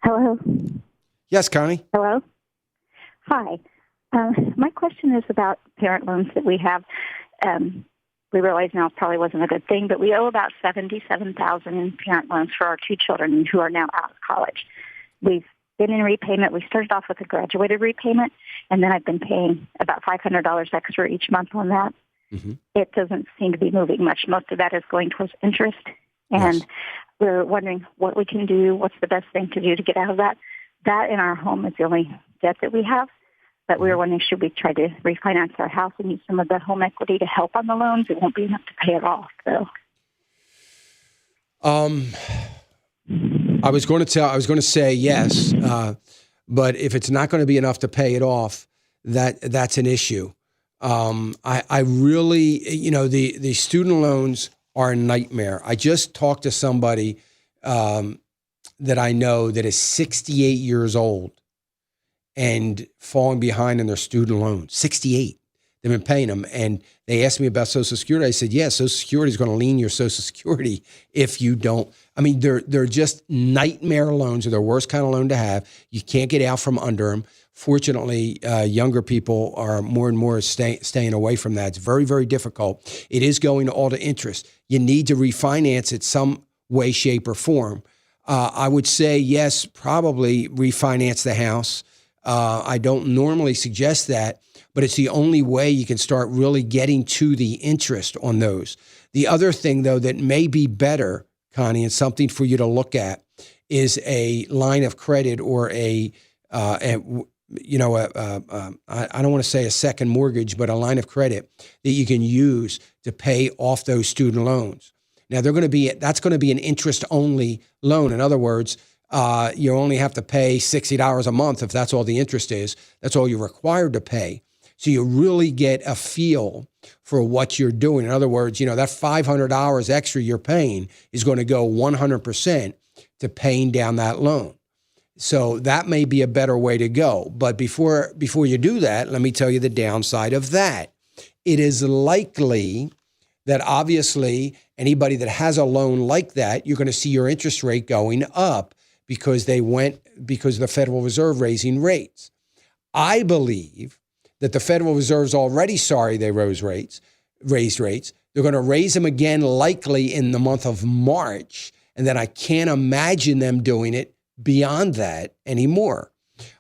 Hello. Yes, Connie. Hello. Hi. My question is about parent loans that we have. We realize now it probably wasn't a good thing, but we owe about $77,000 in parent loans for our two children who are now out of college. We've been in repayment. We started off with a graduated repayment, and then I've been paying about $500 extra each month on that. Mm-hmm. It doesn't seem to be moving much. Most of that is going towards interest, and Yes. we're wondering what we can do. What's the best thing to do to get out of that? That in our home is the only debt that we have. But we were wondering, should we try to refinance our house and use some of the home equity to help on the loans? It won't be enough to pay it off, though. I was going to say yes, but if it's not going to be enough to pay it off, that's an issue. I really, the student loans are a nightmare. I just talked to somebody that I know that is 68 years old and falling behind in their student loans. 68. They've been paying them. And they asked me about Social Security. I said, yeah, Social Security is going to lean your Social Security if you don't. I mean, they're just nightmare loans. They're the worst kind of loan to have. You can't get out from under them. Fortunately, younger people are more and more staying away from that. It's very, very difficult. It is going to all the interest. You need to refinance it some way, shape, or form. I would say, yes, probably refinance the house. I don't normally suggest that, but it's the only way you can start really getting to the interest on those. The other thing, though, that may be better, Connie, and something for you to look at is a line of credit or I don't want to say a second mortgage, but a line of credit that you can use to pay off those student loans. Now, that's going to be an interest-only loan. In other words, you only have to pay $60 a month if that's all the interest is. That's all you're required to pay. So you really get a feel for what you're doing. In other words, that $500 extra you're paying is going to go 100% to paying down that loan. So that may be a better way to go. But before you do that, let me tell you the downside of that. It is likely that obviously anybody that has a loan like that, you're going to see your interest rate going up because the Federal Reserve raising rates. I believe that the Federal Reserve's already sorry they raised rates. They're going to raise them again likely in the month of March, and then I can't imagine them doing it beyond that anymore.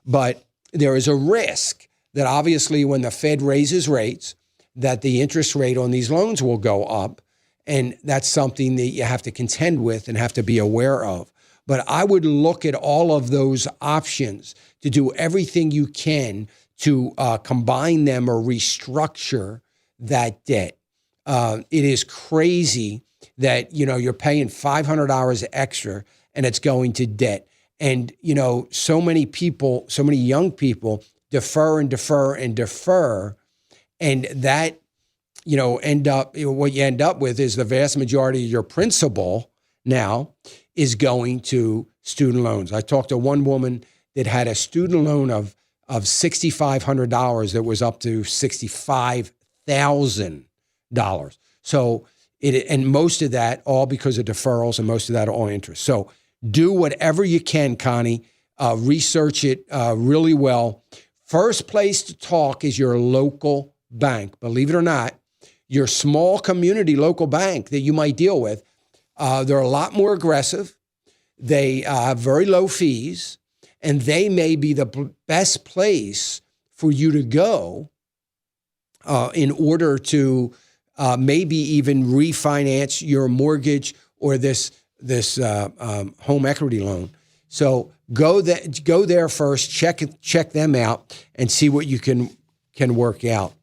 But there is a risk that obviously when the Fed raises rates, that the interest rate on these loans will go up, and that's something that you have to contend with and have to be aware of. But I would look at all of those options to do everything you can to combine them or restructure that debt. It is crazy that, you're paying $500 extra and it's going to debt. And, so many young people defer and defer and defer. And that, what you end up with is the vast majority of your principal now is going to student loans. I talked to one woman that had a student loan of $6,500 that was up to $65,000. So and most of that all because of deferrals and most of that all interest. So do whatever you can, Connie. Research it really well. First place to talk is your local bank. Believe it or not, your small community local bank that you might deal with, they're a lot more aggressive. They have very low fees, and they may be the best place for you to go in order to maybe even refinance your mortgage or this home equity loan. So go there first, check them out, and see what you can work out.